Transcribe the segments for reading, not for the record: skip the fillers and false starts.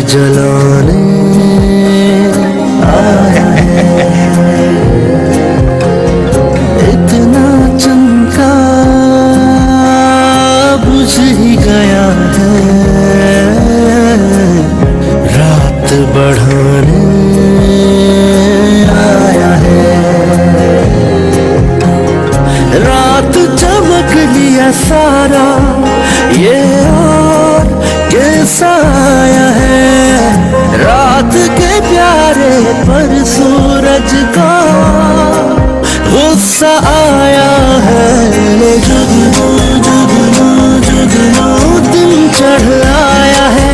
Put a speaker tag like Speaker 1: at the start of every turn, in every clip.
Speaker 1: जलाने आया है। इतना चमका बुझ ही गया है, रात बढ़ाने आया है। रात चमक लिया सारा ये और कैसा आया है। रात के प्यारे पर सूरज का गुस्सा आया है। जुगनू जुगनू जुगनू दिन चढ़ आया है।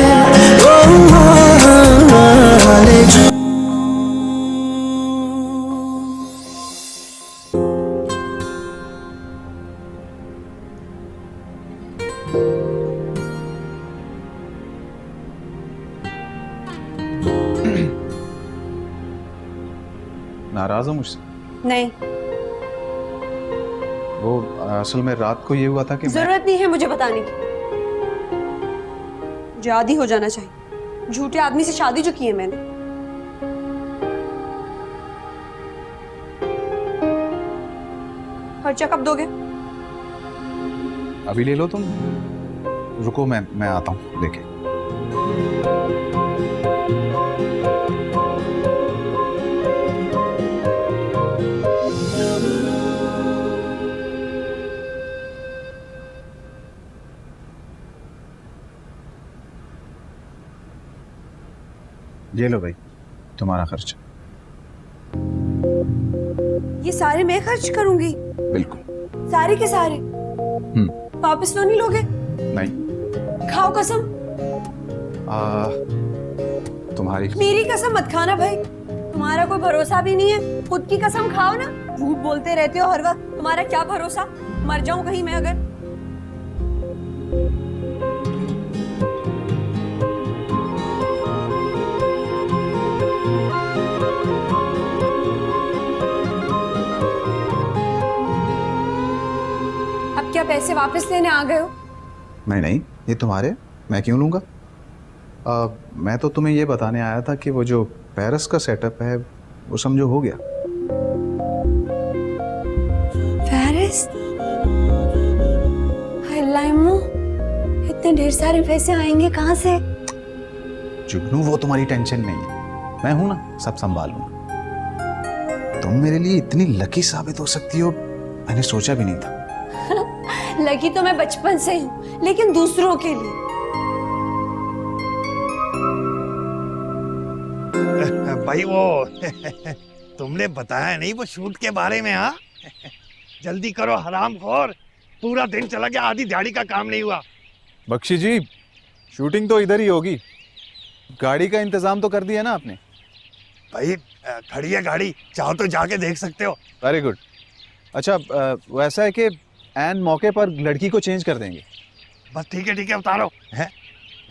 Speaker 2: नाराज हो मुझसे?
Speaker 3: नहीं,
Speaker 2: वो असल में रात को ये हुआ था कि
Speaker 3: जरूरत नहीं है मुझे बताने की। मुझे आदी हो जाना चाहिए झूठे आदमी से शादी जो की है मैंने। खर्चा कब दोगे?
Speaker 2: अभी ले लो तुम, रुको मैं आता हूँ लेके। ये लो भाई तुम्हारा खर्च।
Speaker 3: ये सारे मैं खर्च करूंगी?
Speaker 2: बिल्कुल।
Speaker 3: सारे के सारे? वापस तो नहीं लोगे?
Speaker 2: नहीं।
Speaker 3: खाओ कसम।
Speaker 2: तुम्हारी।
Speaker 3: मेरी कसम मत खाना भाई, तुम्हारा कोई भरोसा भी नहीं है। खुद की कसम खाओ ना, झूठ बोलते रहते हो हर वक्त। तुम्हारा क्या भरोसा, मर जाऊं कहीं मैं अगर। अब क्या पैसे वापस लेने आ गए हो?
Speaker 2: नहीं नहीं, ये तुम्हारे, मैं क्यों लूंगा। मैं तो तुम्हें ये बताने आया था कि वो जो पेरिस का सेटअप है वो समझो हो गया।
Speaker 3: पेरिस? लाइमो, इतने ढेर सारे पैसे आएंगे कहाँ से?
Speaker 2: जुगनू वो तुम्हारी टेंशन नहीं है, मैं हूं ना, सब संभाल लूंगा। तुम मेरे लिए इतनी लकी साबित हो सकती हो मैंने सोचा भी नहीं था।
Speaker 3: लकी तो मैं बचपन से हूँ, लेकिन दूसरों के लिए।
Speaker 4: भाई वो तुमने बताया नहीं वो शूट के बारे में? हाँ जल्दी करो हरामखोर, पूरा दिन चला गया, आधी दिहाड़ी का काम नहीं हुआ।
Speaker 2: बख्शी जी, शूटिंग तो इधर ही होगी, गाड़ी का इंतजाम तो कर दिया ना आपने?
Speaker 4: भाई खड़ी है गाड़ी, चाहो तो जाके देख सकते हो।
Speaker 2: Very good. अच्छा वैसा है कि एन मौके पर लड़की को चेंज कर देंगे।
Speaker 4: बस ठीक है उतारो। है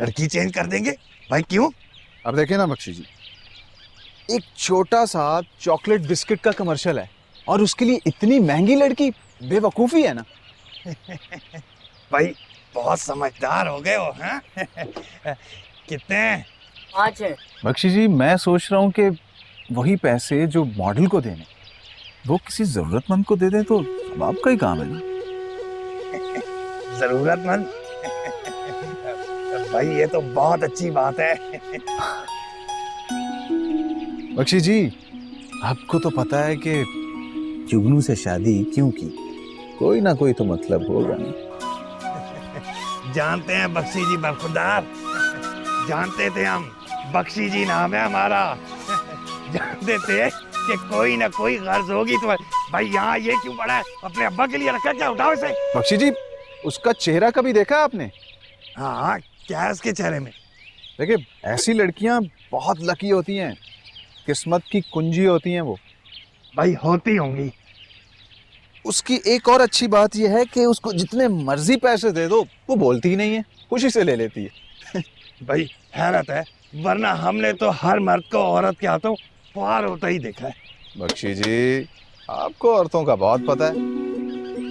Speaker 4: लड़की चेंज कर देंगे? भाई क्यों?
Speaker 2: अब देखिए ना बख्शी जी, एक छोटा सा चॉकलेट बिस्किट का कमर्शियल है और उसके लिए इतनी महंगी लड़की, बेवकूफी है ना।
Speaker 4: भाई बहुत समझदार हो गए हो। हैं कितने?
Speaker 5: 5 है।
Speaker 2: बख्शी जी मैं सोच रहा हूँ कि वही पैसे जो मॉडल को देने वो किसी जरूरतमंद को दे दें तो अब आपका ही काम है ना।
Speaker 4: जरूरतमंद? भाई ये तो बहुत अच्छी बात है।
Speaker 2: बख्शी जी आपको तो पता है कि जुगनू से शादी क्यों की, कोई ना कोई तो मतलब होगा ना।
Speaker 4: जानते हैं बख्शी जी बरखुरदार, जानते थे हम, बख्शी जी नाम है हमारा। जानते थे कि कोई ना कोई गर्ज होगी तो। भाई यहाँ ये क्यों पड़ा है? अपने अब्बा के लिए रखा क्या? उठाओ इसे।
Speaker 2: बख्शी जी उसका चेहरा कभी देखा आपने?
Speaker 4: हाँ क्या है उसके चेहरे में?
Speaker 2: देखिए ऐसी लड़कियां बहुत लकी होती हैं, किस्मत की कुंजी होती हैं वो।
Speaker 4: भाई होती होंगी।
Speaker 2: उसकी एक और अच्छी बात यह है कि उसको जितने मर्जी पैसे दे दो वो बोलती ही नहीं है, खुशी से ले लेती है।
Speaker 4: भाई हैरत है, वरना हमने तो हर मर्द को औरत के हाथों प्यार होता ही देखा है।
Speaker 2: बख्शी जी आपको औरतों का बहुत पता है,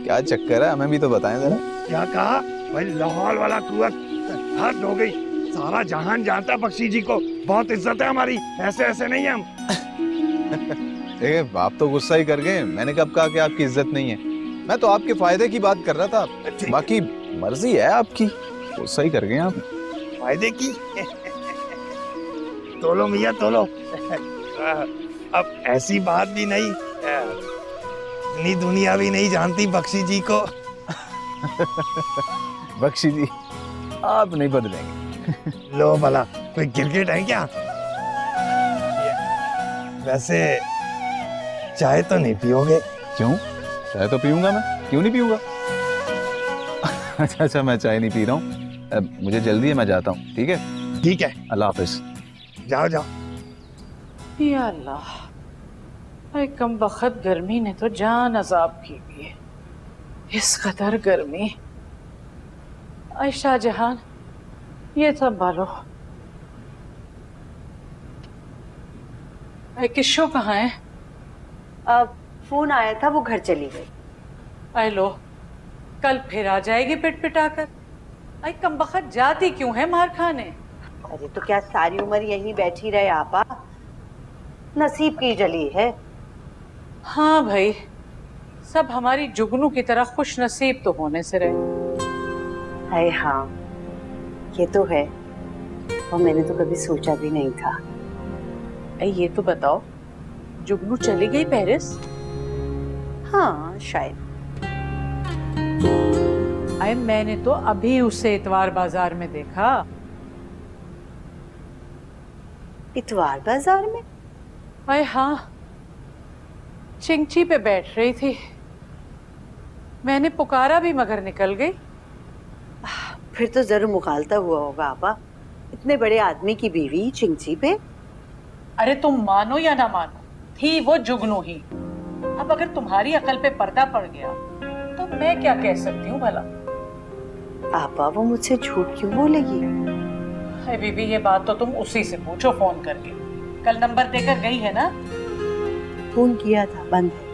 Speaker 2: क्या चक्कर है हमें भी तो बताएं जरा।
Speaker 4: क्या कहा? भाई लाहौल वाला कुआं हद हो गई, सारा जहान जानता है बख्शी जी को, बहुत इज्जत है हमारी, ऐसे ऐसे नहीं है हम।
Speaker 2: आप तो गुस्सा ही कर गए। मैंने कब कहा कि आपकी इज्जत नहीं है? मैं तो आपके फायदे की बात कर रहा था। बाकी मर्जी है आपकी, गुस्सा ही कर गए आप।
Speaker 4: फायदे की? तोलो मियाँ तोलो। अब ऐसी बात भी नहीं, इतनी दुनिया भी नहीं जानती बख्शी जी को।
Speaker 2: बख्शी जी आप नहीं बदलेंगे।
Speaker 4: लो भला कोई गिरगिट है क्या? वैसे चाय तो नहीं पियोगे?
Speaker 2: क्यों? चाय तो पीऊंगा मैं, क्यों नहीं पीऊंगा? अच्छा मैं चाय नहीं पी रहा हूँ, मुझे जल्दी है, मैं जाता हूँ। ठीक है?
Speaker 4: ठीक है,
Speaker 2: अल्लाह हाफिज।
Speaker 4: जाओ जाओ।
Speaker 5: या अल्लाह, अरे कम बखत गर्मी ने तो जान अजाब की हुई है। इस कदर गर्मी। अरे शाहजहान ये संभालो। अरे किशो कहाँ है?
Speaker 3: अब फोन आया था, वो घर चली गई।
Speaker 5: अरे लो, कल फिर आ जाएगी पिट पिटाकर। अरे कम बखत जाती क्यों है मार खाने?
Speaker 6: अरे तो क्या सारी उम्र यहीं बैठी रहे आपा? नसीब की जली है।
Speaker 5: हाँ भाई, सब हमारी जुगनू की तरह खुश नसीब तो होने से रहे।
Speaker 6: है हाँ, ये तो है, और मैंने तो कभी सोचा भी नहीं था।
Speaker 5: अरे ये तो बताओ, जुगनू चली गई पेरिस?
Speaker 6: हाँ शायद।
Speaker 5: अरे मैंने तो अभी उसे इतवार बाजार में देखा।
Speaker 6: इतवार बाजार में?
Speaker 5: अरे हाँ, चिंची पे बैठ रही थी, मैंने पुकारा भी मगर निकल गई।
Speaker 6: फिर तो जरूर मुखालता हुआ होगा आपा, इतने बड़े आदमी की बीवी चिंची पे।
Speaker 5: अरे तुम मानो या ना मानो, थी वो जुगनू ही। अब अगर तुम्हारी अकल पे पर्दा पड़ गया तो मैं क्या कह सकती हूँ भला?
Speaker 6: आपा वो मुझसे झूठ क्यों बोलेगी?
Speaker 5: अरे बीबी, ये बात तो तुम उसी से पूछो फोन करके। कल नंबर देकर गई है ना?
Speaker 6: फोन किया था, बंद है।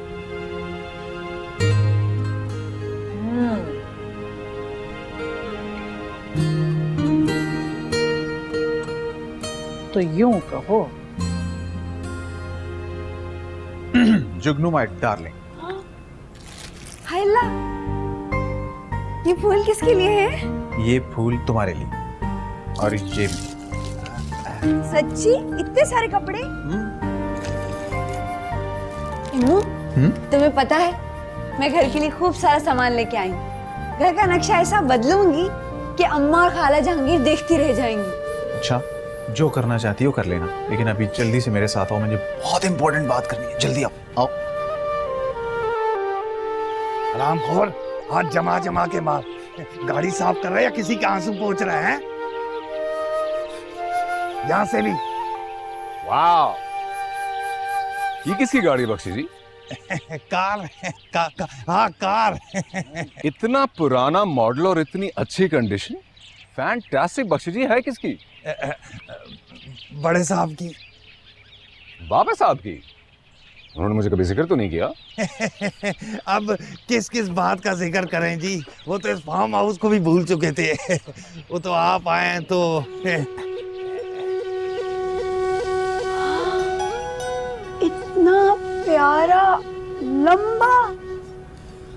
Speaker 5: तो यूं कहो।
Speaker 2: जुगनू माय डार्लिंग,
Speaker 3: हाय अल्लाह, ये फूल किसके लिए है?
Speaker 2: ये फूल तुम्हारे लिए, और ये भी।
Speaker 3: सच्ची? इतने सारे कपड़े? इम्मू, तुम्हें पता है मैं घर के लिए खूब सारा सामान लेके आई हूँ। घर का नक्शा ऐसा बदलूंगी कि अम्मा और खाला जहांगीर देखती रह जाएंगी।
Speaker 2: अच्छा, जो करना चाहती हो कर लेना, लेकिन अभी जल्दी से मेरे साथ आओ, मुझे बहुत इंपॉर्टेंट बात करनी है। जल्दी आओ।
Speaker 4: हरामखोर, हाथ जमा जमा के मार। गाड़ी साफ कर रहा है या किसी के आंसू पोंछ रहा है? यहाँ से भी।
Speaker 7: वाह, ये किसकी गाड़ी है बख्शी जी?
Speaker 4: कार हाँ कार।
Speaker 7: इतना पुराना मॉडल और इतनी अच्छी कंडीशन, फैंटास्टिक। बख्शी जी है किसकी?
Speaker 4: बड़े साहब की।
Speaker 7: बाबा साहब की? उन्होंने मुझे कभी जिक्र तो नहीं किया।
Speaker 4: अब किस किस बात का जिक्र करें जी, वो तो इस फार्म हाउस को भी भूल चुके थे। वो तो आप आए तो।
Speaker 3: इतना प्यारा, लंबा,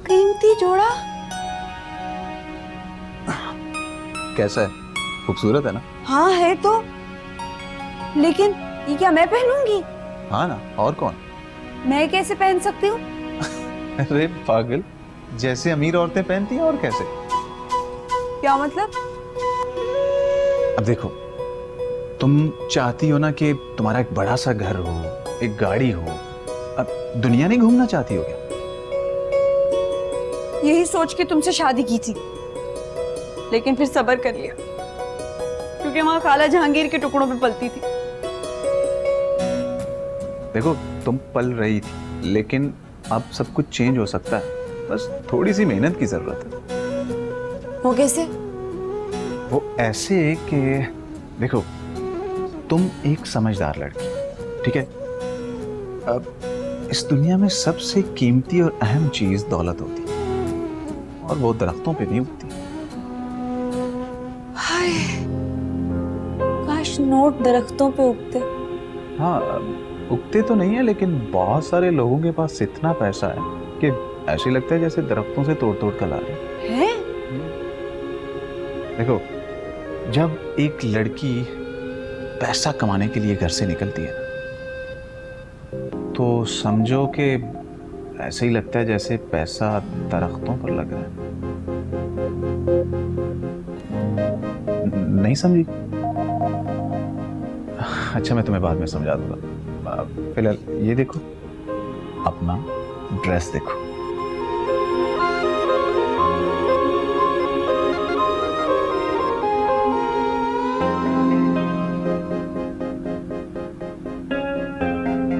Speaker 3: कीमती जोड़ा।
Speaker 2: कैसा है? खूबसूरत है ना?
Speaker 3: हाँ है तो, लेकिन ये क्या मैं पहनूंगी?
Speaker 2: हाँ ना, और कौन?
Speaker 3: मैं कैसे पहन सकती हूँ?
Speaker 2: अरे पागल, जैसे अमीर औरतें पहनती हैं, और कैसे?
Speaker 3: क्या मतलब?
Speaker 2: अब देखो, तुम चाहती हो ना कि तुम्हारा एक बड़ा सा घर हो, एक गाड़ी हो। अब दुनिया नहीं घूमना चाहती हो क्या?
Speaker 3: यही सोच के तुमसे शादी की थी, लेकिन फिर सब्र कर लिया, क्योंकि वहां खाला जहांगीर के टुकड़ों पे पलती थी।
Speaker 2: देखो, तुम पल रही थी, लेकिन अब सब कुछ चेंज हो सकता है, बस थोड़ी सी मेहनत की जरूरत है।
Speaker 3: वो कैसे?
Speaker 2: वो ऐसे कि देखो, तुम एक समझदार लड़की, ठीक है? अब इस दुनिया में सबसे कीमती और अहम चीज दौलत होती है, और वो दरख्तों पे नहीं उगती।
Speaker 3: हाय, काश नोट दरख्तों पे उगते।
Speaker 2: हाँ, उगते तो नहीं है, लेकिन बहुत सारे लोगों के पास इतना पैसा है कि ऐसे लगता है जैसे दरख्तों से तोड़ तोड़ कर ला रहे हैं।
Speaker 3: हैं?
Speaker 2: देखो, जब एक लड़की पैसा कमाने के लिए घर से निकलती है ना, तो समझो कि ऐसे ही लगता है जैसे पैसा दरख्तों पर लग रहा है। नहीं समझी? अच्छा, मैं तुम्हें बाद में समझा दूंगा। फिलहाल ये देखो, अपना ड्रेस देखो।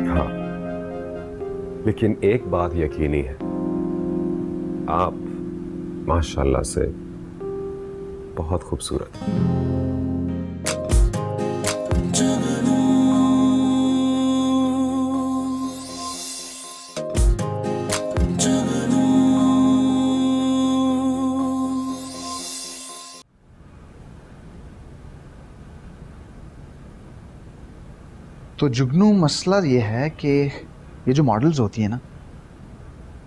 Speaker 7: हाँ, लेकिन एक बात यकीनी है, आप माशाल्लाह से बहुत खूबसूरत हैं।
Speaker 2: तो जुगनू, मसला ये है कि ये जो मॉडल्स होती है ना,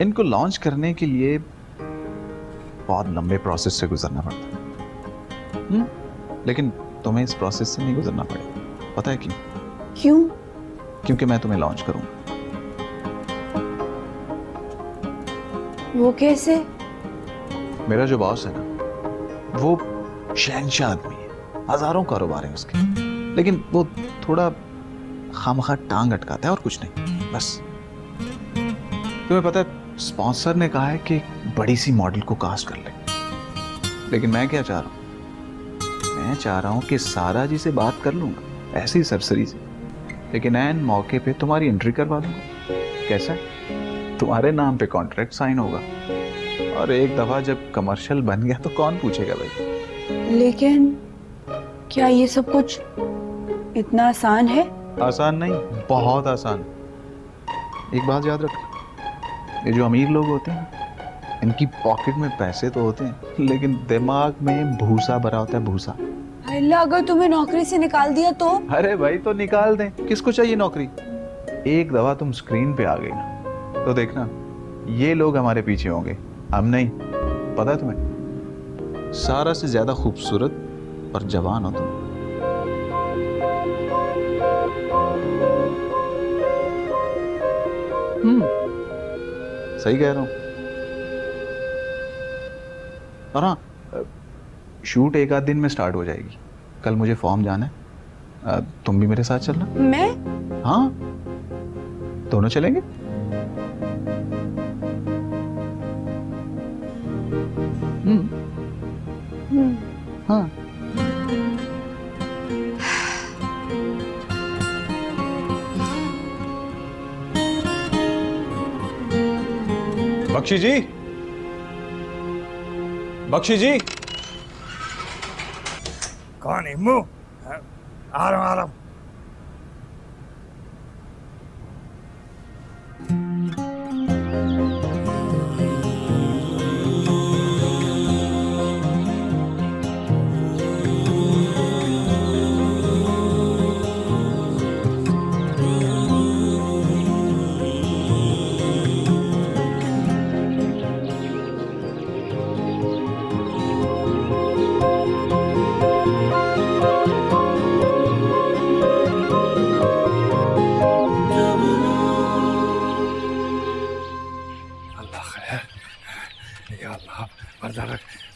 Speaker 2: इनको लॉन्च करने के लिए बहुत लंबे प्रोसेस से गुजरना पड़ता है। लेकिन तुम्हें इस प्रोसेस से नहीं गुजरना पड़ेगा। पता है क्यों?
Speaker 3: क्यों?
Speaker 2: क्योंकि मैं तुम्हें लॉन्च करूंगा।
Speaker 3: वो कैसे?
Speaker 2: मेरा जो बॉस है ना, वो शहंशाह आदमी है, हजारों कारोबार हैं उसके, लेकिन वो थोड़ा खामखा टांग अटकाता है और कुछ नहीं, बस। तुम्हें पता है, स्पॉन्सर ने कहा है कि बड़ी सी मॉडल को कास्ट कर ले, लेकिन मैं क्या चाह रहा हूँ? मैं चाह रहा हूँ कि सारा जी से बात कर लूंगा, ऐसी सरसरी से, लेकिन ऐन मौके पे तुम्हारी एंट्री करवा दूंगा। कैसा? तुम्हारे नाम पे कॉन्ट्रैक्ट साइन होगा, और एक दफा जब कमर्शियल बन गया तो कौन पूछेगा भाई।
Speaker 3: लेकिन क्या ये सब कुछ इतना आसान है?
Speaker 2: आसान नहीं, बहुत आसान। एक बात याद रखना, ये जो अमीर लोग होते हैं, इनकी पॉकेट में पैसे तो होते हैं, लेकिन दिमाग में भूसा भरा होता है, भूसा।
Speaker 3: अल्लाह, अगर तुम्हें नौकरी से निकाल दिया तो?
Speaker 2: अरे भाई, तो निकाल दें, किसको चाहिए नौकरी? एक दफा तुम स्क्रीन पे आ गई ना, तो देखना ये लोग हमारे पीछे होंगे, हम नहीं। पता है तुम्हें, सारा से ज्यादा खूबसूरत और जवान हो तुम। सही कह रहा हूं। और हाँ, शूट एक आध दिन में स्टार्ट हो जाएगी। कल मुझे फॉर्म जाना है, तुम भी मेरे साथ चलना।
Speaker 3: मैं?
Speaker 2: हाँ, दोनों चलेंगे। हाँ।
Speaker 7: बख्शी जी, बख्शी जी।
Speaker 4: कौन है? मुंह आ रहा हूँ, आ रहा हूँ।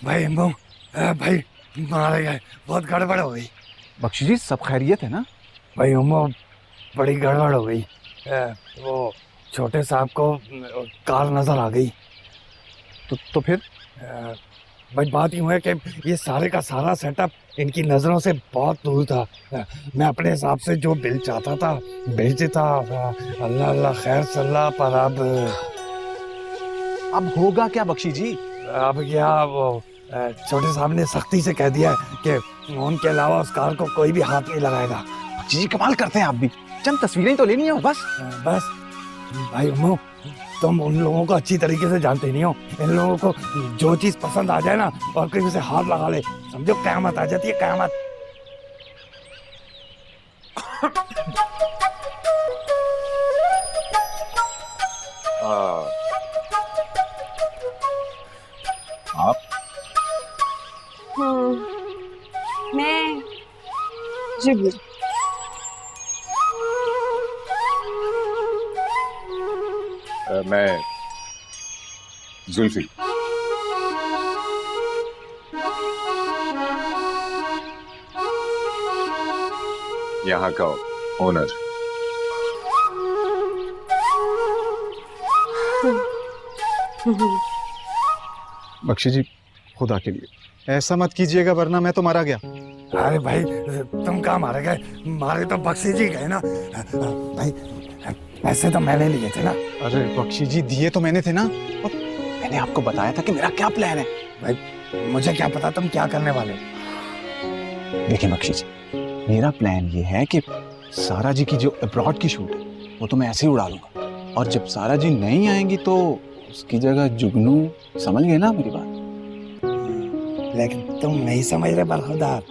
Speaker 4: भाई भाई मारा गया, बहुत गड़बड़ हो गई।
Speaker 2: बख्शी जी, सब खैरियत है ना?
Speaker 4: भाई उम्मो, बड़ी गड़बड़ हो गई। वो छोटे साहब को कार नजर आ गई।
Speaker 2: तो फिर?
Speaker 4: भाई बात यूँ है कि ये सारे का सारा सेटअप इनकी नज़रों से बहुत दूर था। मैं अपने हिसाब से जो बिल चाहता था भेज देता। अल्लाह अल्लाह खैर सल्ला, पर
Speaker 2: अब होगा क्या बख्शी जी?
Speaker 4: अब क्या, वो छोटे साहब ने सख्ती से कह दिया है कि उनके अलावा उस कार को कोई भी हाथ नहीं लगाएगा।
Speaker 2: बख्शी जी, कमाल करते हैं आप भी। चंद तस्वीरें तो लेनी हो बस।
Speaker 4: बस भाई उम्मो, तुम उन लोगों को अच्छी तरीके से जानते नहीं हो। इन लोगों को जो चीज पसंद आ जाए ना और कहीं उसे हाथ लगा ले, समझो कयामत आ जाती है, कयामत।
Speaker 7: आप
Speaker 3: मैं जुगनू।
Speaker 7: मैं जुल्फी। यहाँ का ओनर।
Speaker 2: बख्शी जी, खुदा के लिए ऐसा मत कीजिएगा वरना मैं तो मारा गया।
Speaker 4: अरे भाई तुम कहाँ मारे गए, मारे तो बख्शी जी गए ना भाई, पैसे तो मैंने लिए थे ना।
Speaker 2: अरे बख्शी जी, दिए तो मैंने थे ना, और मैंने आपको बताया था कि मेरा क्या प्लान है।
Speaker 4: भाई मुझे क्या पता तुम क्या करने वाले हो।
Speaker 2: देखिए बख्शी जी, मेरा प्लान ये है कि सारा जी की जो अब्रॉड की शूट है वो तो मैं ऐसे ही उड़ा लूंगा, और जब सारा जी नहीं आएंगी तो उसकी जगह जुगनू, समझ गए ना मेरी बात?
Speaker 4: लेकिन तुम नहीं समझ रहे बरखुरदार,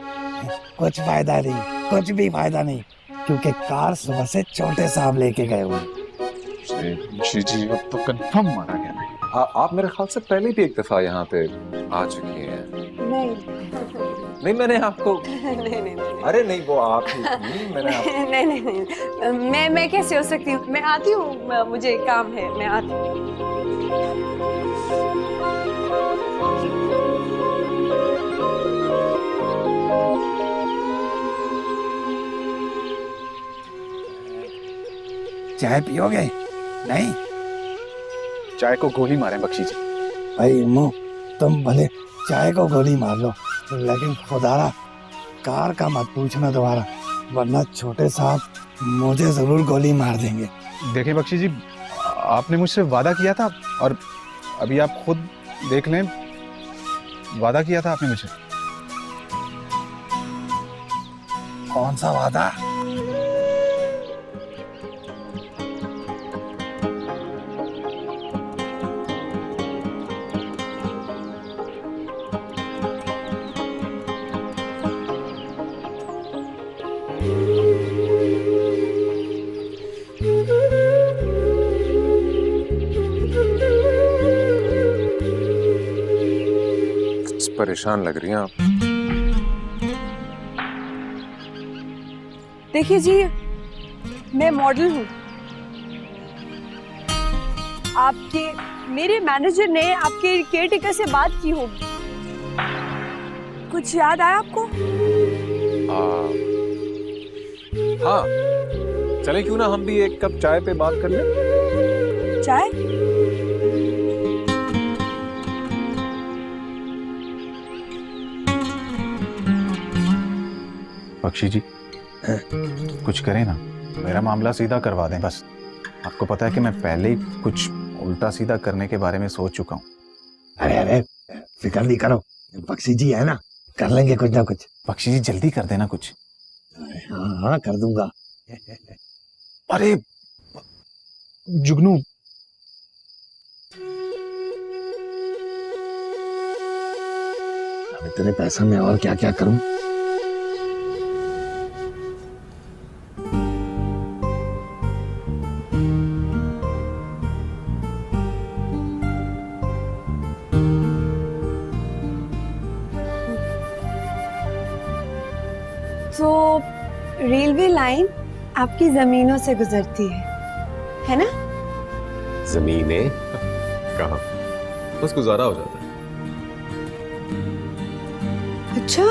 Speaker 4: कुछ फायदा नहीं, कुछ भी फायदा नहीं, क्योंकि कार सुबह से छोटे साहब लेके गए हुए।
Speaker 2: बख्शी जी, अब तो कंफर्म मारा गया।
Speaker 7: आप मेरे ख्याल से पहले भी एक दफा यहाँ पे आ चुकी हैं। नहीं मैंने आपको अरे नहीं, वो आप ही थी, मैंने आप...
Speaker 3: नहीं, मैं कैसे हो सकती हूँ? मैं आती हूँ, मुझे काम है, मैं आती हूँ।
Speaker 4: चाय पियोगे? नहीं
Speaker 2: चाय को गोली मारे बख्शी जी।
Speaker 4: भाई अम्मू, तुम भले चाय को गोली मार लो, लेकिन खुदारा कार का मत पूछना दोबारा, वरना छोटे साहब मुझे जरूर गोली मार देंगे।
Speaker 2: देखिए बख्शी जी, आपने मुझसे वादा किया था, और अभी आप खुद देख लें, वादा किया था आपने मुझसे।
Speaker 4: कौन सा वादा?
Speaker 7: परेशान लग रही हैं आप।
Speaker 3: देखिए जी, मैं मॉडल हूँ। आपके मेरे मैनेजर ने आपके केयरटेकर से बात की होगी, कुछ याद आया आपको?
Speaker 7: हाँ, चले क्यों ना हम भी एक कप चाय पे बात कर लें?
Speaker 3: चाय?
Speaker 2: बख्शी जी, कुछ करें ना, मेरा मामला सीधा करवा दें बस। आपको पता है कि मैं पहले ही कुछ उल्टा सीधा करने के बारे में सोच चुका हूँ।
Speaker 4: अरे अरे फिक्र नहीं करो, बख्शी जी है ना, कर लेंगे कुछ ना कुछ।
Speaker 2: बख्शी जी, जल्दी कर देना कुछ।
Speaker 4: हाँ हाँ कर दूंगा।
Speaker 2: अरे जुगनू,
Speaker 4: अब इतने पैसे में और क्या क्या करूं?
Speaker 3: तो रेलवे लाइन आपकी जमीनों से गुजरती है ना?
Speaker 7: जमीनें कहाँ, बस गुजारा हो जाता है।
Speaker 3: अच्छा,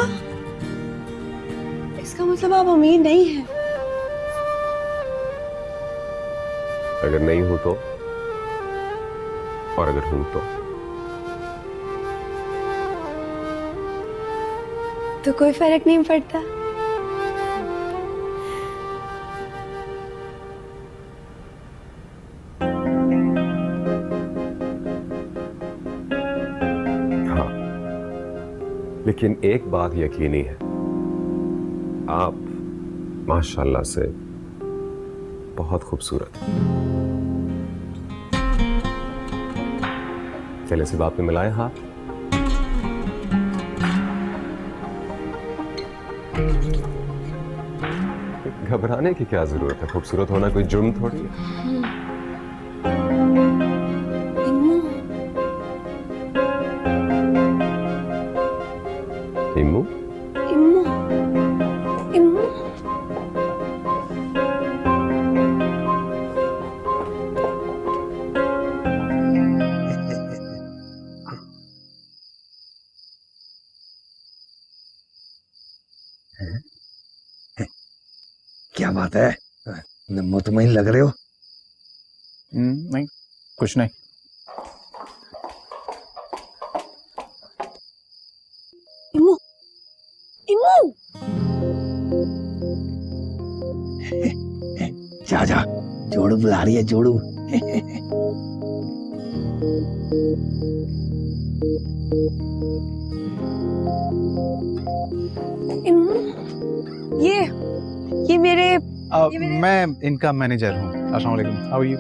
Speaker 3: इसका मतलब आप अमीर नहीं हैं।
Speaker 7: अगर नहीं हूं तो, और अगर हूं
Speaker 3: तो कोई फर्क नहीं पड़ता।
Speaker 7: हाँ, लेकिन एक बात यकीनी है, आप माशाल्लाह से बहुत खूबसूरत हैं। चले से बात में मिलाए हाथ। घबराने की क्या जरूरत है? खूबसूरत होना कोई जुर्म थोड़ी है। इम्मू?
Speaker 3: इम्मू, इम्मू।
Speaker 4: क्या बात है, मुतमईन लग रहे हो।
Speaker 2: नहीं, कुछ नहीं।
Speaker 3: इम्मू, इम्मू।
Speaker 4: जा जा, जोड़ू बुला रही है, जोड़ू।
Speaker 3: इम्मू, ये मेरे
Speaker 2: मैं इनका मैनेजर हूँ। अस्सलाम वालेकुम, हाउ आर यू?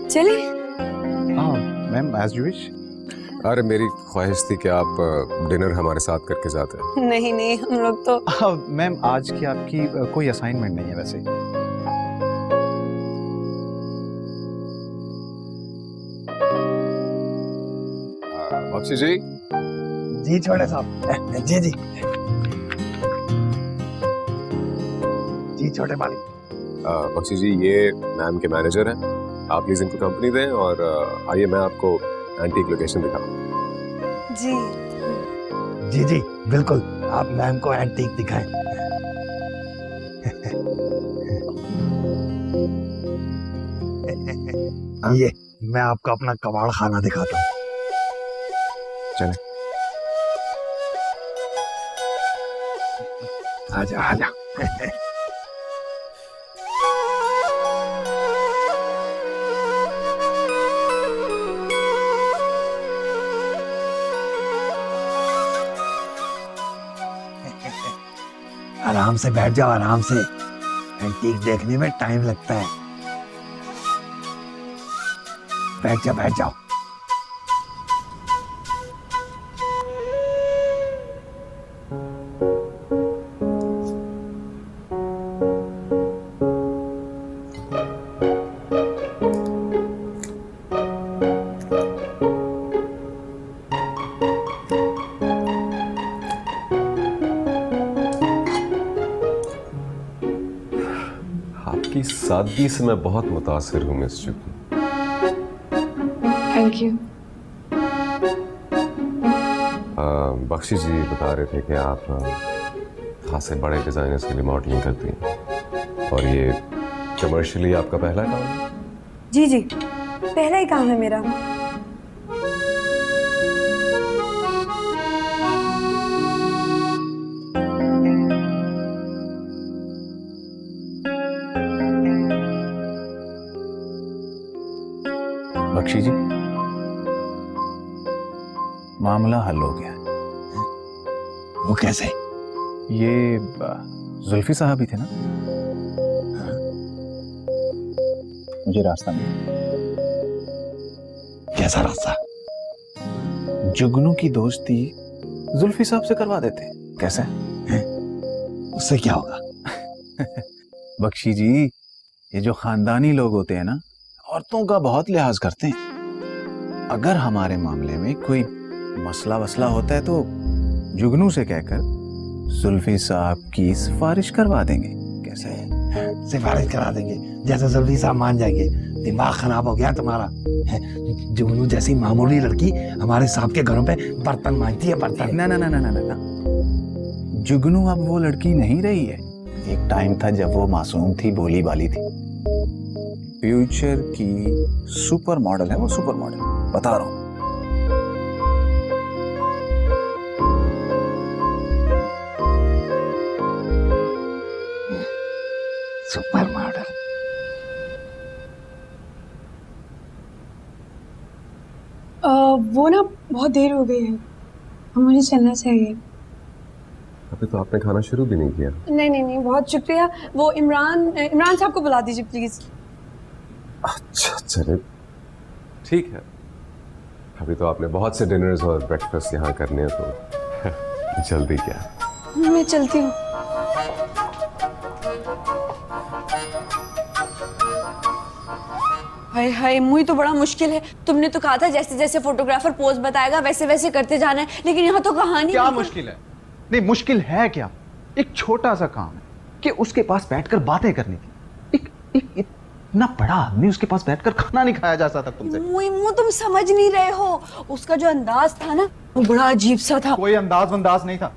Speaker 3: चले।
Speaker 2: हाँ मैम, एज यू विश।
Speaker 7: अरे मेरी ख्वाहिश थी कि आप डिनर हमारे साथ करके जाते हैं।
Speaker 3: नहीं नहीं, हम लोग तो
Speaker 2: मैम आज की आपकी कोई असाइनमेंट नहीं है वैसे।
Speaker 7: बख्शी जी।
Speaker 4: जी छोटे साहब, जी जी जी छोटे मालिक।
Speaker 7: बख्शी जी, ये मैम के मैनेजर हैं। आप प्लीज इनको कंपनी दें और आइए मैं आपको एंटीक लोकेशन दिखाऊं।
Speaker 3: जी
Speaker 4: जी जी बिल्कुल, आप मैम को एंटीक दिखाएं। ये मैं आपको अपना कबाड़ खाना दिखाता हूँ।
Speaker 2: चले।
Speaker 4: आजा आजा। आराम से बैठ जाओ, आराम से। एंटीक देखने में टाइम लगता है। बैठ जाओ, बैठ जाओ।
Speaker 7: आपकी सादगी से मैं बहुत मुतासिर हूँ miss Jugnu.
Speaker 3: Thank you.
Speaker 7: Bakshi जी बता रहे थे कि आप खासे बड़े डिजाइनर्स के लिए मॉडलिंग करती हैं और ये कमर्शियली आपका पहला काम है?
Speaker 3: जी जी, पहला ही काम है मेरा।
Speaker 2: बख्शी जी, मामला हल हो गया।
Speaker 4: वो कैसे?
Speaker 2: ये जुल्फी साहब ही थे ना? मुझे रास्ता मिला।
Speaker 4: कैसा रास्ता?
Speaker 2: जुगनू की दोस्ती जुल्फी साहब से करवा देते। कैसे?
Speaker 4: उससे क्या होगा?
Speaker 2: बख्शी जी, ये जो खानदानी लोग होते हैं ना, औरतों का बहुत लिहाज करते हैं। अगर हमारे मामले में कोई मसला वसला होता है तो जुगनू से कहकर जुल्फी साहब की सिफारिश करवा देंगे। कैसे?
Speaker 4: सिफारिश करा देंगे, जैसे जुल्फी साहब मान जाएंगे। दिमाग खराब हो गया तुम्हारा। जुगनू जैसी मामूली लड़की हमारे साहब के घरों पे बर्तन मांजती है, बर्तन।
Speaker 2: ना ना ना ना ना ना, जुगनू अब वो लड़की नहीं रही है। एक टाइम था जब वो मासूम थी, भोली भाली थी। फ्यूचर की सुपर मॉडल है वो, सुपर मॉडल बता रहा हूं।
Speaker 4: Super model.
Speaker 3: वो ना बहुत देर हो गई है, अब मुझे चलना चाहिए।
Speaker 7: अभी तो आपने खाना शुरू भी नहीं किया।
Speaker 3: नहीं नहीं नहीं, बहुत शुक्रिया। वो इमरान साहब को बुला दीजिए प्लीज।
Speaker 7: अच्छा चले, ठीक है। अभी तो आपने बहुत से डिनर्स और ब्रेकफास्ट यहाँ करने हैं तो जल्दी क्या?
Speaker 3: मैं चलती हूँ। हाय हाय मुई तो बड़ा मुश्किल है। तुमने तो कहा था जैसे जैसे फोटोग्राफर पोज बताएगा वैसे वैसे करते जाना है, लेकिन यहाँ तो कहानी
Speaker 2: क्या
Speaker 3: बिल्कुल-
Speaker 2: मुश्किल है? नहीं, मुश्किल है क्या? एक छोटा सा काम है कि उसके पास बैठकर बातें करनी थी। एक इतना बड़ा आदमी, उसके पास बैठकर खाना नहीं खाया जा सकता तुमसे।
Speaker 3: मुई तुम समझ नहीं रहे हो। उसका जो अंदाज था ना वो बड़ा अजीब सा था।
Speaker 2: कोई अंदाज वंदाज नहीं था।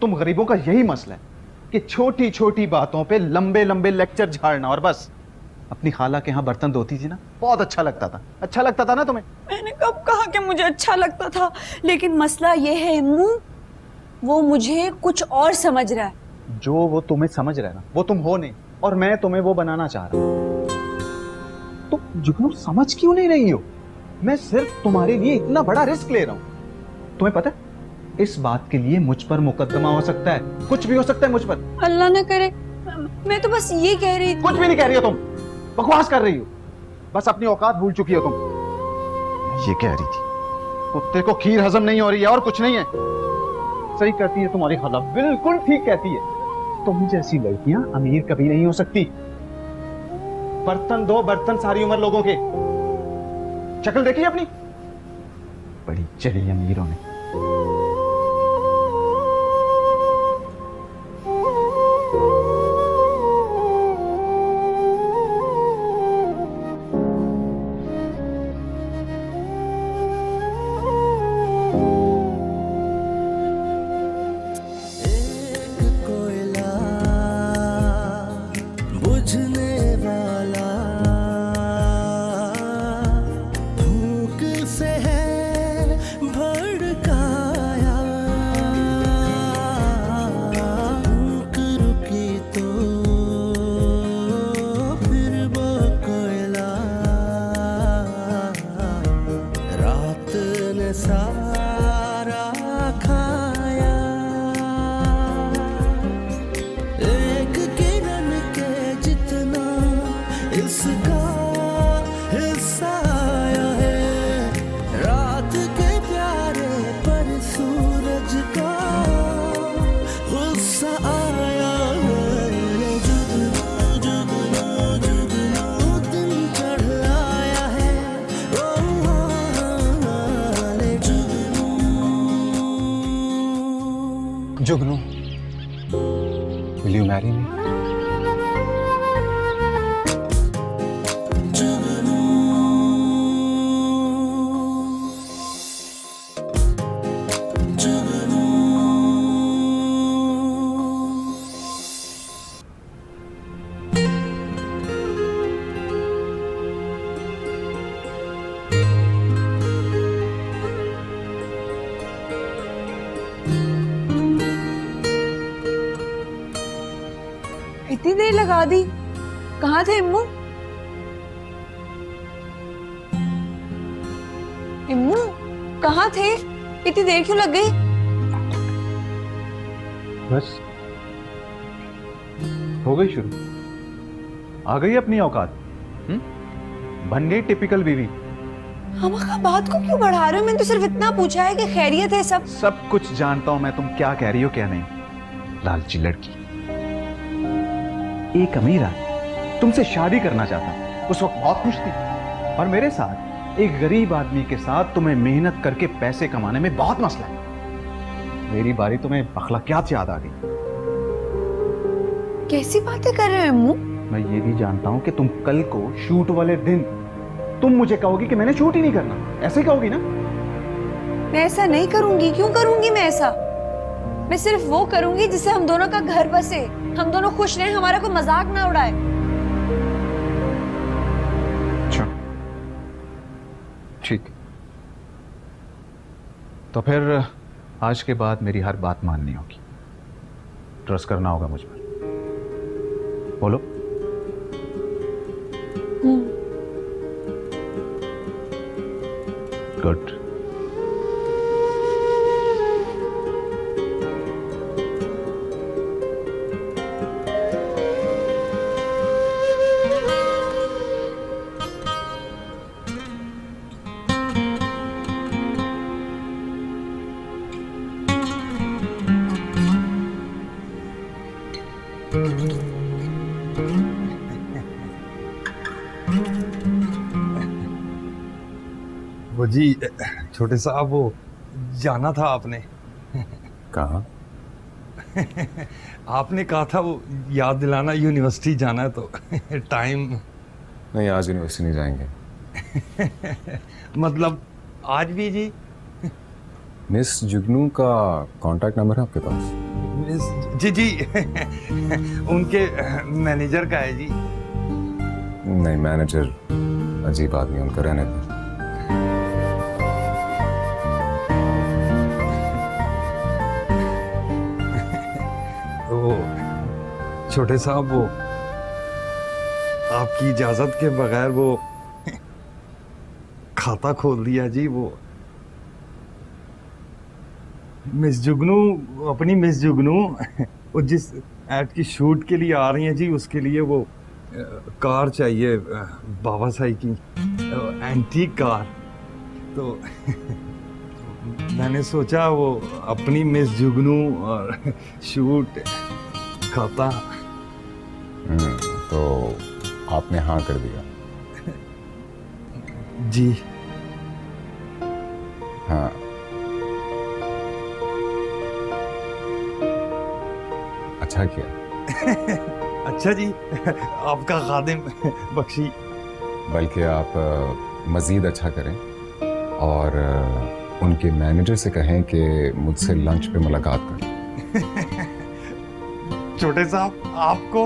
Speaker 2: तुम गरीबों का यही मसला है कि छोटी छोटी बातों पे लंबे लंबे लेक्चर झाड़ना और बस। अपनी खाला के यहाँ बर्तन धोती थी ना, बहुत अच्छा लगता था। अच्छा लगता था ना तुम्हें?
Speaker 3: मैंने कब कहा कि मुझे अच्छा लगता था? लेकिन मसला ये है इम्मू, वो मुझे कुछ और समझ रहा है।
Speaker 2: जो वो तुम्हें समझ रहा है ना, वो तुम हो नहीं, और मैं तुम्हें वो बनाना चाह रहा हूं। तुम जुगनू समझ क्यों नहीं रही हो? मैं सिर्फ तुम्हारे लिए इतना बड़ा रिस्क ले रहा हूं। तुम्हें पता है इस बात के लिए मुझ पर मुकदमा हो सकता है, कुछ भी हो सकता है मुझ पर।
Speaker 3: अल्लाह ना करे। मैं तो बस ये कह रही थी।
Speaker 2: कुछ भी नहीं कह रही हो तुम, बकवास कर रही हो। बस अपनी औकात भूल चुकी हो तुम। ये कह रही थी कुत्ते को खीर हजम नहीं हो रही है और कुछ नहीं है। सही कहती है तुम्हारी खाला, बिल्कुल ठीक कहती है। तुम जैसी लड़कियां अमीर कभी नहीं हो सकती। बर्तन दो बर्तन सारी उम्र लोगों के। शक्ल देखी अपनी, बड़ी चली अमीरों ने।
Speaker 1: कोयला बुझने वाला भूख से है भड़काया। भूख रुकी तो फिर वो कोयला रात ने सारा खाया। एक किरण के जितना इसका हिस्सा आया है। रात के प्यारे पर सूरज का गुस्सा आया है। जुगनू जुगनू जुगनू दिन चढ़ आया है। ओ ले जुगनू।
Speaker 2: जुगनू, will you marry me?
Speaker 3: इतनी देर लगा दी। कहाँ थे इम्मू? इम्मू कहाँ थे? इतनी देर क्यों लग गई?
Speaker 2: बस हो गई शुरू। आ गई अपनी औकात। बन गई टिपिकल बीवी।
Speaker 3: हम बात को क्यों बढ़ा रहे हो? मैंने तो सिर्फ इतना पूछा है कि खैरियत है सब।
Speaker 2: सब कुछ जानता हूं मैं, तुम क्या कह रही हो क्या नहीं। लालची लड़की, एक अमीर आदमी तुमसे शादी करना चाहता, उस वक्त बहुत खुश थी। और मेरे साथ एक गरीब आदमी के साथ तुम्हें मेहनत करके पैसे कमाने में बहुत मसला है। मेरी बारी तुम्हें अखलाकियात याद आ गई।
Speaker 3: कैसी बातें कर रहे हो इम्मू?
Speaker 2: मैं ये भी जानता हूं कि तुम कल को शूट वाले दिन तुम मुझे कहोगी कि मैंने शूट ही नहीं करना, ऐसे कहोगी ना?
Speaker 3: मैं ऐसा नहीं करूंगी। क्यों करूंगी मैं ऐसा? मैं सिर्फ वो करूंगी जिससे हम दोनों का घर बसे, हम दोनों खुश रहें, हमारा कोई मजाक ना उड़ाए।
Speaker 2: अच्छा ठीक, तो फिर आज के बाद मेरी हर बात माननी होगी, ट्रस्ट करना होगा मुझ पर। बोलो। गुड।
Speaker 4: वो जी छोटे साहब, वो जाना था आपने।
Speaker 7: कहाँ?
Speaker 4: आपने कहा था वो याद दिलाना, यूनिवर्सिटी जाना है तो टाइम।
Speaker 7: नहीं, आज यूनिवर्सिटी नहीं जाएंगे।
Speaker 4: मतलब आज भी जी?
Speaker 7: मिस जुगनू का कांटेक्ट नंबर है आपके पास?
Speaker 4: जी जी उनके मैनेजर का है जी।
Speaker 7: नहीं, मैनेजर अजीब आदमी, उनका रहने दो।
Speaker 4: वो छोटे साहब, वो आपकी इजाजत के बगैर वो खाता खोल दिया जी। वो मिस जुगनू, अपनी मिस जुगनू वो जिस एड की शूट के लिए आ रही हैं जी, उसके लिए वो कार चाहिए, बाबा साई की एंटीक कार। तो मैंने सोचा वो अपनी मिस जुगनू और शूट खाता।
Speaker 7: तो आपने हाँ कर दिया?
Speaker 4: जी
Speaker 7: हाँ। अच्छा किया।
Speaker 4: अच्छा जी, आपका खादिम बख्शी।
Speaker 7: बल्कि आप मज़ीद अच्छा करें और उनके मैनेजर से कहें कि मुझसे लंच पे मुलाकात करें।
Speaker 4: छोटे साहब, आपको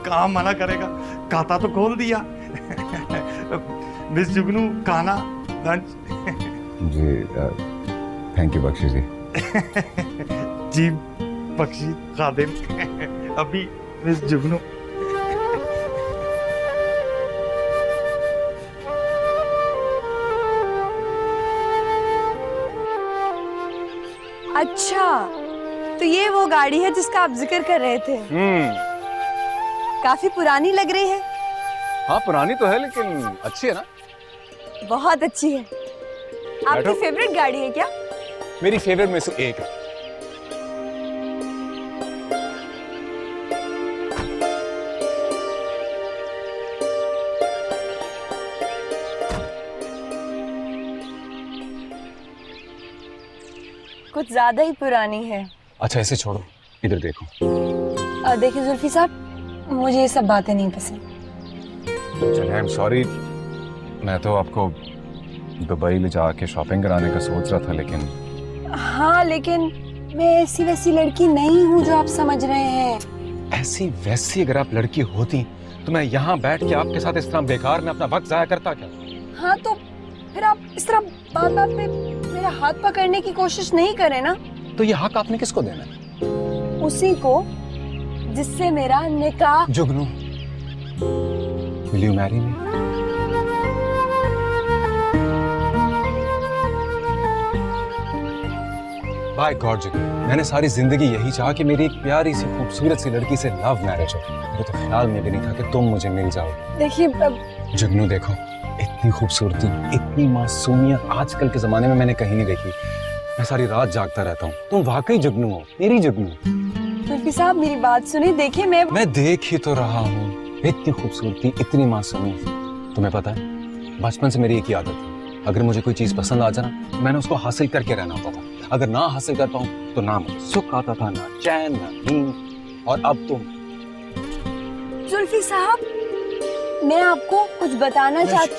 Speaker 4: कहाँ मना करेगा, खाता तो खोल दिया। मिस जुगनू, खाना, लंच।
Speaker 7: जी थैंक यू बख्शी जी।
Speaker 4: जी बख्शी खादिम, अभी मिस जुगनू।
Speaker 3: अच्छा, तो ये वो गाड़ी है जिसका आप जिक्र कर रहे थे। काफी पुरानी लग रही है।
Speaker 7: हाँ, पुरानी तो है लेकिन अच्छी है ना।
Speaker 3: बहुत अच्छी है। आपकी
Speaker 7: बैठो।
Speaker 3: फेवरेट गाड़ी है क्या?
Speaker 7: मेरी फेवरेट में से एक है।
Speaker 3: कुछ ज्यादा ही पुरानी है।
Speaker 7: अच्छा, इसे छोड़ो, इधर देखो।
Speaker 3: देखिए जुल्फी साहब, मुझे ये सब बातें नहीं पसंद।
Speaker 7: चलिए, आई एम सॉरी। मैं तो आपको दुबई ले जाके शॉपिंग कराने का सोच रहा था, लेकिन
Speaker 3: हाँ, लेकिन मैं ऐसी वैसी लड़की नहीं हूँ जो आप समझ रहे हैं।
Speaker 7: ऐसी वैसी अगर आप लड़की होती तो मैं यहाँ बैठ के आपके साथ इस तरह बेकार में अपना वक्त जाया करता क्या?
Speaker 3: हाँ, तो फिर आप इस तरह बात बात पे मेरा हाथ पकड़ने की कोशिश नहीं करें ना।
Speaker 7: तो ये हक आपने किसको देना है?
Speaker 3: उसी को जिससे मेरा निकाह।
Speaker 7: Jugnu, will you marry me? By God Jugnu, मैंने सारी जिंदगी यही चाहा कि मेरी एक प्यारी सी खूबसूरत सी लड़की से लव मैरिज हो। मुझे तो ख्याल में भी नहीं था कि तुम मुझे मिल जाओ।
Speaker 3: देखिए
Speaker 7: जुगनू, देखो, इतनी खूबसूरती, इतनी मासूमियत आजकल के जमाने में मैंने कहीं नहीं देखी। मैं सारी रात जागता रहता हूँ। तुम वाकई जुगनू हो, मेरी जुगनू।
Speaker 3: जुल्फी साहब, मेरी बात सुनिए। देखिए
Speaker 7: मैं देख ही तो रहा हूँ, इतनी खूबसूरती, इतनी मासूमियत। तुम्हें पता है, बचपन से मेरी एक ही आदत है, अगर मुझे कोई चीज पसंद आ जाना, मैंने उसको हासिल करके रहना होता था। अगर ना हासिल कर पाऊं तो ना मुझे सुख आता था, ना चैन, ना नींद। और अब तुम।
Speaker 3: जुल्फी साहब, मैं आपको कुछ बताना चाहती।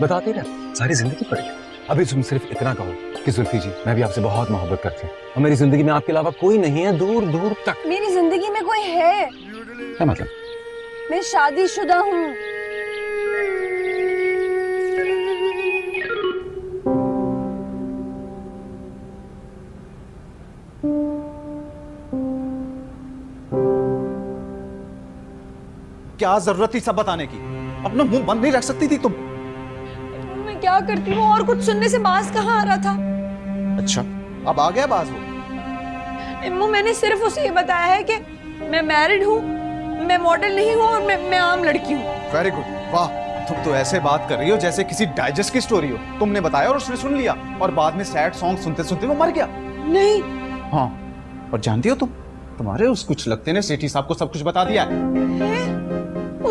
Speaker 7: बताते रह, सारी जिंदगी पड़ेगी। अभी तुम सिर्फ इतना कहो कि जुल्फी जी, मैं भी आपसे बहुत मोहब्बत करती हूँ और मेरी जिंदगी में आपके अलावा कोई नहीं है, दूर दूर तक।
Speaker 3: मेरी जिंदगी में कोई है।
Speaker 7: क्या मतलब?
Speaker 3: मैं शादीशुदा हूँ।
Speaker 2: क्या जरूरत थी सब बताने की? अपना मुंह बंद नहीं रख सकती थी तुम?
Speaker 3: मैं क्या करती हूँ, और कुछ सुनने से बाज कहाँ आ रहा था।
Speaker 2: अच्छा, अब आ गया बाज वो?
Speaker 3: इम्मू, मैंने सिर्फ उसे ये बताया है कि मैं मैरिड हूँ, मैं मॉडल नहीं हूँ और मैं आम लड़की हूँ।
Speaker 2: वेरी गुड, वाह। तुम तो ऐसे बात कर रही हो जैसे किसी डाइजेस्ट की स्टोरी हो। तुमने बताया और उसने सुन लिया और बाद में सैड सॉन्ग सुनते सुनते वो मर गया।
Speaker 3: नहीं।
Speaker 2: हाँ, और जानती हो तुम्हारे उस कुछ लगते ने सेठी साहब को सब कुछ बता दिया है।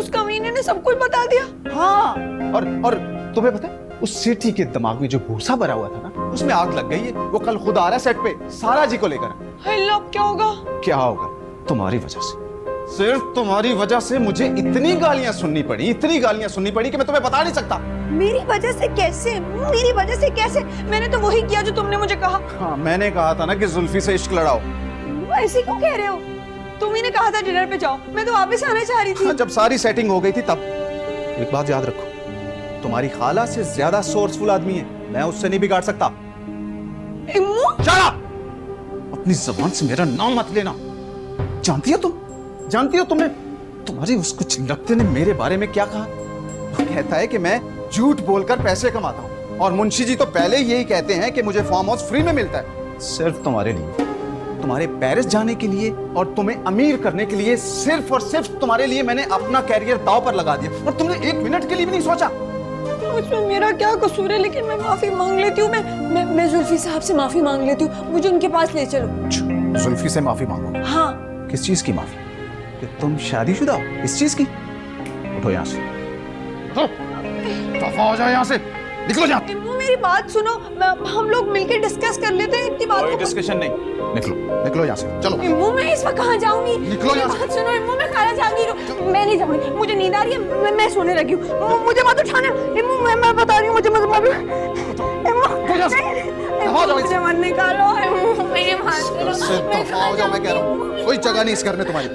Speaker 3: उस कमीने ने सब कुछ बता दिया।
Speaker 2: हाँ, और तुम्हें पता है उस सेठी के दिमाग में जो भूसा भरा हुआ था ना, उसमें आग लग गई है। वो कल खुद आ रहा है सेट पे सारा जी को लेकर।
Speaker 3: हेलो, अब क्या होगा?
Speaker 2: क्या होगा? तुम्हारी वजह से, सिर्फ तुम्हारी वजह से मुझे इतनी गालियां सुननी पड़ी कि मैं तुम्हें बता नहीं सकता।
Speaker 3: मेरी वजह से कैसे? मेरी वजह से कैसे? मैंने तो वही किया जो तुमने मुझे कहा।
Speaker 2: हाँ, मैंने कहा था ना कि जुल्फी से इश्क लड़ाओ।
Speaker 3: ऐसे क्यों कह रहे हो? तुम ही ने कहा था डिनर पे जाओ, मैं तो वापस आना चाह रही थी।
Speaker 2: हाँ, जब सारी सेटिंग हो गई थी तब। एक बात याद रखो, तुम्हारी खाला से ज्यादा सोर्सफुल आदमी है, मैं उससे नहीं बिगाड़ सकता।
Speaker 3: इम्मू,
Speaker 2: Shut up! अपनी जबान से मेरा नाम मत लेना। जानती हो तुमने तुम्हारी उस कुछ लगते ने मेरे बारे में क्या कहा? वो कहता है कि मैं झूठ बोलकर पैसे कमाता हूँ, और मुंशी जी तो पहले यही कहते हैं कि मुझे फार्म हाउस फ्री में मिलता है। सिर्फ तुम्हारे लिए, तुम्हारे पेरिस जाने के लिए और तुम्हें अमीर करने के लिए, सिर्फ और सिर्फ तुम्हारे लिए मैंने अपना कैरियर दांव पर लगा दिया, और तुमने एक मिनट के लिए भी नहीं सोचा।
Speaker 3: उसमें मेरा क्या कसूर है? लेकिन मैं माफी मांग लेती हूँ। मैं जुल्फी साहब से माफी मांग लेती हूँ, मुझे उनके पास ले चलो।
Speaker 2: जुल्फी से माफी मांगो?
Speaker 3: हाँ।
Speaker 2: किस चीज की माफी? कि तुम शादीशुदा हो, इस चीज की? उठो यहाँ से, उठो, दफा हो जाओ यहाँ से, निकलो यहाँ।
Speaker 3: इम्मू, मेरी बात सुनो, हम लोग मिलकर डिस्कस कर लेते हैं। इतनी बात
Speaker 2: कोई
Speaker 3: को
Speaker 2: डिस्कशन नहीं, निकलो यहाँ से, चलो।
Speaker 3: इम्मू, मैं इस वक्त कहाँ जाऊंगी?
Speaker 2: निकलो यहाँ से।
Speaker 3: बात सुनो इम्मू, मैं खाना जहांगीर हूँ, मैं नहीं जाऊंगी, मुझे नींद आ रही है, मैं सोने लगी हूँ, मुझे मत उठाना। इम्मू, मैं बता रही हूँ, मुझे मत मुझे मत निकालो। इम्मू, मेरी बात सुनो,
Speaker 2: मैं कह रहा हूँ कोई जगह नहीं इस घर में तुम्हारी।